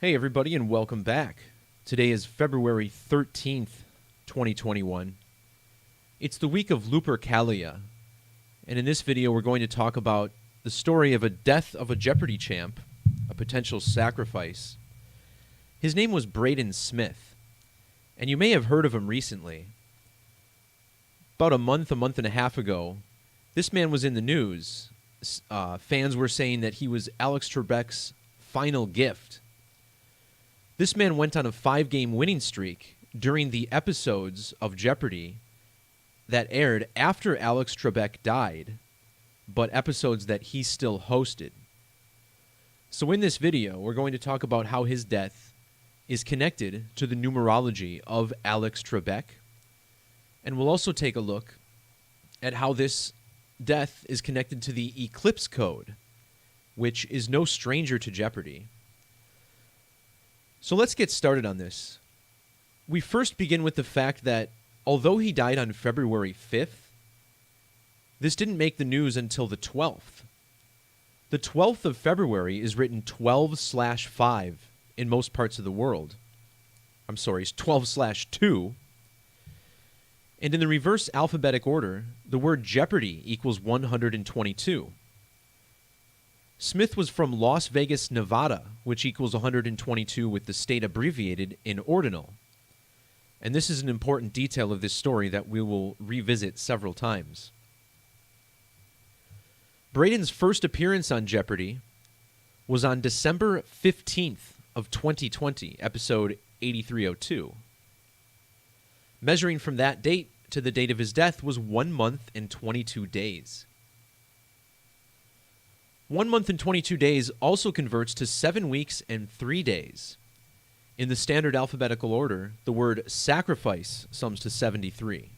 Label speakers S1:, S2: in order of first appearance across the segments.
S1: Hey, everybody, and welcome back. Today is February 13th, 2021. It's the week of Lupercalia, and in this video, we're going to talk about the story of a death of a Jeopardy champ, a potential sacrifice. His name was Brayden Smith, and you may have heard of him recently. About a month and a half ago, this man was in the news. Fans were saying that he was Alex Trebek's final gift. This man went on a 5-game winning streak during the episodes of Jeopardy that aired after Alex Trebek died, but episodes that he still hosted. So in this video, we're going to talk about how his death is connected to the numerology of Alex Trebek, and we'll also take a look at how this death is connected to the Eclipse Code, which is no stranger to Jeopardy. So let's get started on this. We first begin with the fact that although he died on February 5th, this didn't make the news until the 12th. The 12th of February is written 12/5 in most parts of the world. I'm sorry, it's 12/2. And in the reverse alphabetic order, the word Jeopardy equals 122. Smith was from Las Vegas, Nevada, which equals 122 with the state abbreviated in ordinal. And this is an important detail of this story that we will revisit several times. Brayden's first appearance on Jeopardy was on December 15th of 2020, episode 8302. Measuring from that date to the date of his death was 1 month and 22 days. 1 month and 22 days also converts to 7 weeks and 3 days. In the standard alphabetical order, the word sacrifice sums to 73.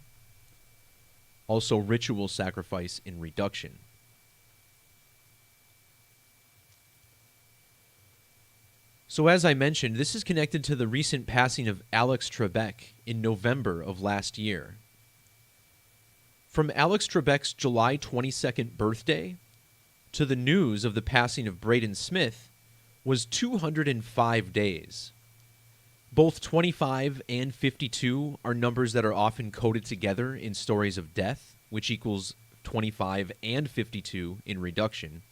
S1: Also ritual sacrifice in reduction. So as I mentioned, this is connected to the recent passing of Alex Trebek in November of last year. From Alex Trebek's July 22nd birthday to the news of the passing of Brayden Smith was 205 days. Both 25 and 52 are numbers that are often coded together in stories of death, which equals 25 and 52 in reduction.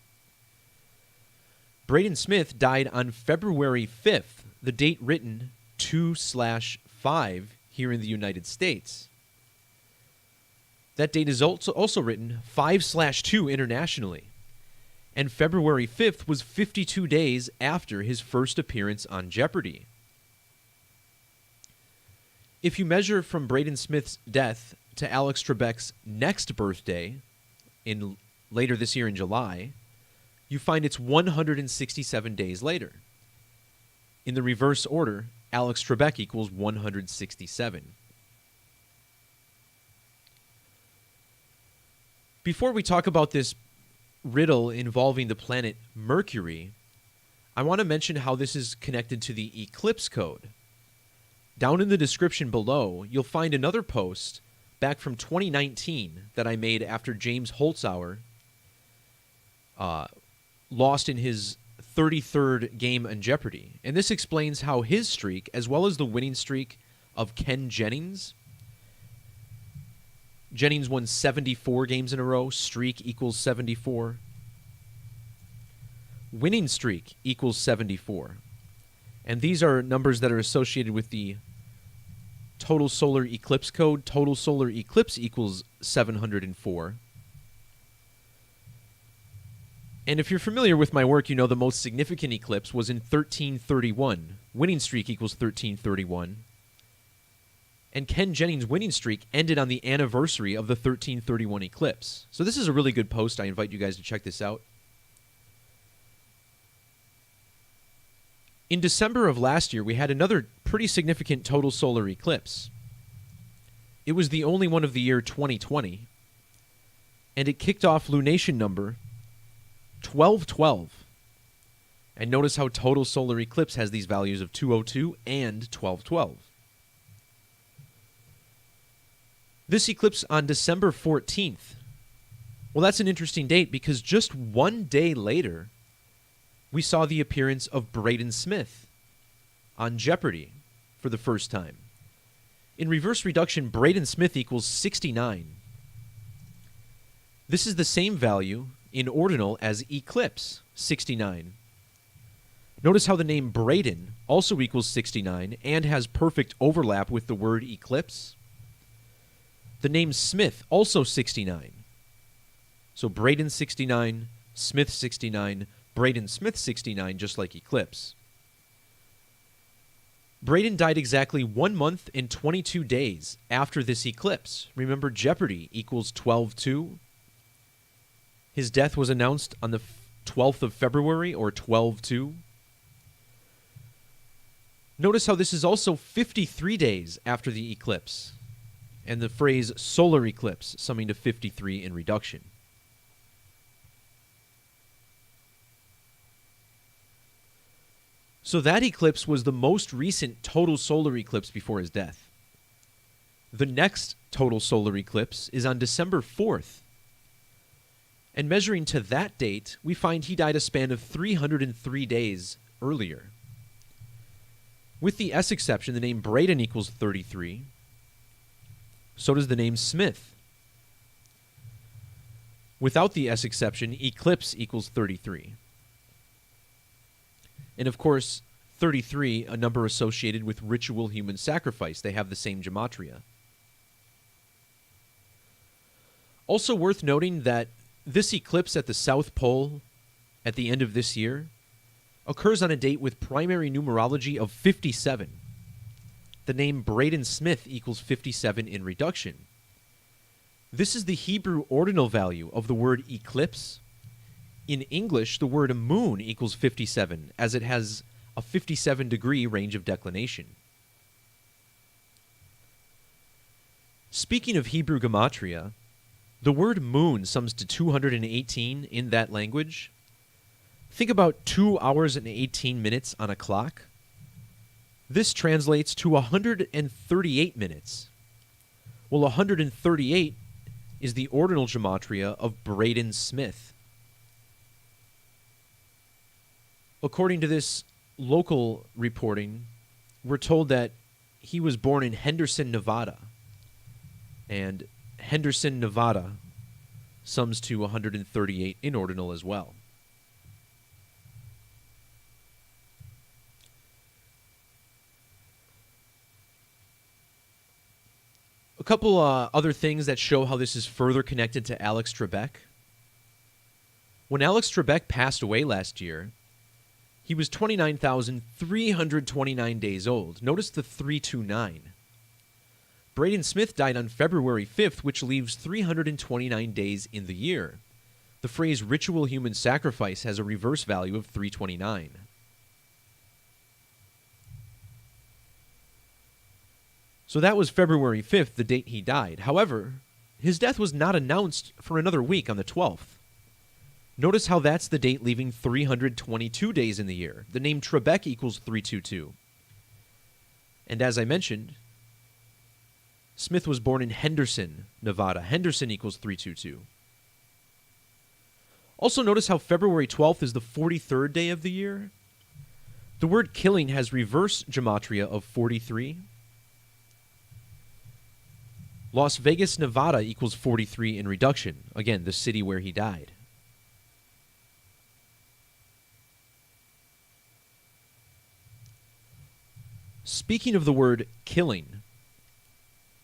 S1: Brayden Smith died on February 5th, the date written 2/5 here in the United States. That date is also written 5/2 internationally. And February 5th was 52 days after his first appearance on Jeopardy. If you measure from Brayden Smith's death to Alex Trebek's next birthday, later this year in July, you find it's 167 days later. In the reverse order, Alex Trebek equals 167. Before we talk about this riddle involving the planet Mercury, I want to mention how this is connected to the Eclipse Code. Down in the description below, you'll find another post back from 2019 that I made after James Holzhauer lost in his 33rd game on Jeopardy. And this explains how his streak, as well as the winning streak of Ken Jennings won 74 games in a row. Streak equals 74. Winning streak equals 74. And these are numbers that are associated with the total solar eclipse code. Total solar eclipse equals 704. And if you're familiar with my work, you know the most significant eclipse was in 1331. Winning streak equals 1331. And Ken Jennings' winning streak ended on the anniversary of the 1331 eclipse. So this is a really good post. I invite you guys to check this out. In December of last year, we had another pretty significant total solar eclipse. It was the only one of the year 2020, and it kicked off lunation number 1212. And notice how total solar eclipse has these values of 202 and 1212. This eclipse on December 14th. Well, that's an interesting date because just 1 day later, we saw the appearance of Brayden Smith on Jeopardy for the first time. In reverse reduction, Brayden Smith equals 69. This is the same value in ordinal as eclipse, 69. Notice how the name Brayden also equals 69 and has perfect overlap with the word eclipse. The name Smith also 69. So Brayden 69, Smith 69, Brayden Smith 69, just like eclipse. Brayden died exactly 1 month and 22 days after this eclipse. Remember, Jeopardy equals 12-2. His death was announced on the 12th of February, or 12-2. Notice how this is also 53 days after the eclipse, and the phrase solar eclipse summing to 53 in reduction. So that eclipse was the most recent total solar eclipse before his death. The next total solar eclipse is on December 4th. And measuring to that date, we find he died a span of 303 days earlier. With the S exception, the name Brayden equals 33. So does the name Smith. Without the S exception, eclipse equals 33. And of course, 33, a number associated with ritual human sacrifice. They have the same gematria. Also worth noting that this eclipse at the South Pole at the end of this year occurs on a date with primary numerology of 57. The name Brayden Smith equals 57 in reduction. This is the Hebrew ordinal value of the word eclipse. In English, the word moon equals 57, as it has a 57-degree range of declination. Speaking of Hebrew gematria, the word moon sums to 218 in that language. Think about 2 hours and 18 minutes on a clock. This translates to 138 minutes. Well, 138 is the ordinal gematria of Brayden Smith. According to this local reporting, we're told that he was born in Henderson, Nevada. And Henderson, Nevada sums to 138 in ordinal as well. A couple other things that show how this is further connected to Alex Trebek. When Alex Trebek passed away last year, he was 29,329 days old. Notice the 329. Brayden Smith died on February 5th, which leaves 329 days in the year. The phrase ritual human sacrifice has a reverse value of 329. So that was February 5th, the date he died. However, his death was not announced for another week on the 12th. Notice how that's the date leaving 322 days in the year. The name Trebek equals 322. And as I mentioned, Smith was born in Henderson, Nevada. Henderson equals 322. Also notice how February 12th is the 43rd day of the year. The word killing has reverse gematria of 43. Las Vegas, Nevada equals 43 in reduction. Again, the city where he died. Speaking of the word killing,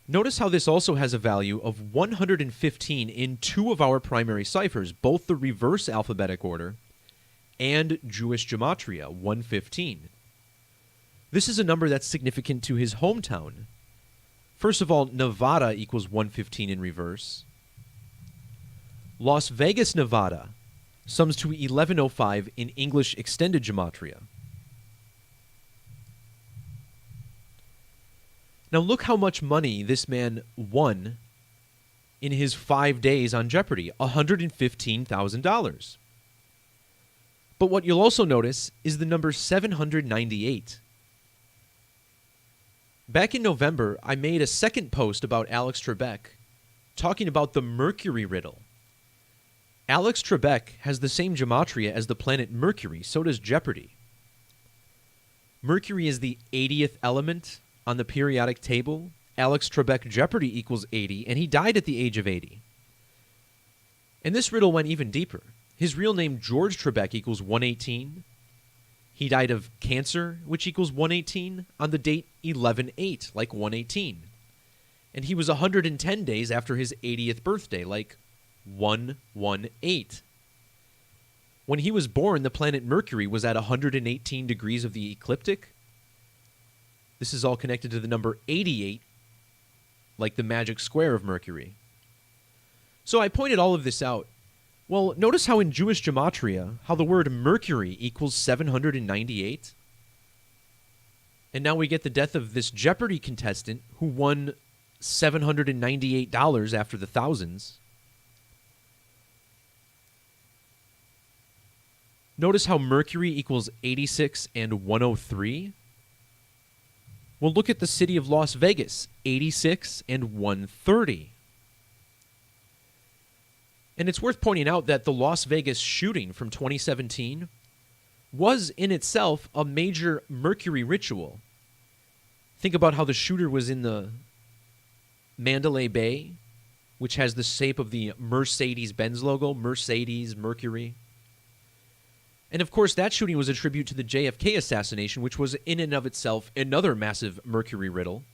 S1: notice how this also has a value of 115 in two of our primary ciphers, both the reverse alphabetic order and Jewish gematria, 115. This is a number that's significant to his hometown. First of all, Nevada equals 115 in reverse. Las Vegas, Nevada sums to 1105 in English extended gematria. Now look how much money this man won in his 5 days on Jeopardy, $115,000. But what you'll also notice is the number 798. Back in November, I made a second post about Alex Trebek, talking about the Mercury riddle. Alex Trebek has the same gematria as the planet Mercury, so does Jeopardy. Mercury is the 80th element on the periodic table. Alex Trebek Jeopardy equals 80, and he died at the age of 80. And this riddle went even deeper. His real name, George Trebek, equals 118. He died of cancer, which equals 118, on the date 11/8, like 118. And he was 110 days after his 80th birthday, like 118. When he was born, the planet Mercury was at 118 degrees of the ecliptic. This is all connected to the number 88, like the magic square of Mercury. So I pointed all of this out. Well, notice how in Jewish Gematria, how the word Mercury equals 798. And now we get the death of this Jeopardy contestant who won $798 after the thousands. Notice how Mercury equals 86 and 103. Well, look at the city of Las Vegas, 86 and 130. And it's worth pointing out that the Las Vegas shooting from 2017 was in itself a major Mercury ritual. Think about how the shooter was in the Mandalay Bay, which has the shape of the Mercedes-Benz logo, Mercedes, Mercury. And of course, that shooting was a tribute to the JFK assassination, which was in and of itself another massive Mercury riddle,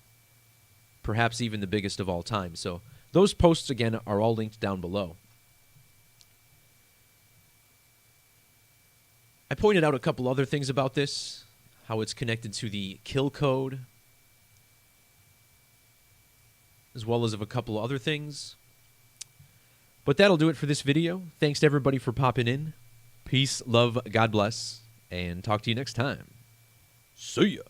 S1: perhaps even the biggest of all time. So those posts, again, are all linked down below. I pointed out a couple other things about this, how it's connected to the kill code, as well as of a couple other things. But that'll do it for this video. Thanks to everybody for popping in. Peace, love, God bless, and talk to you next time. See ya.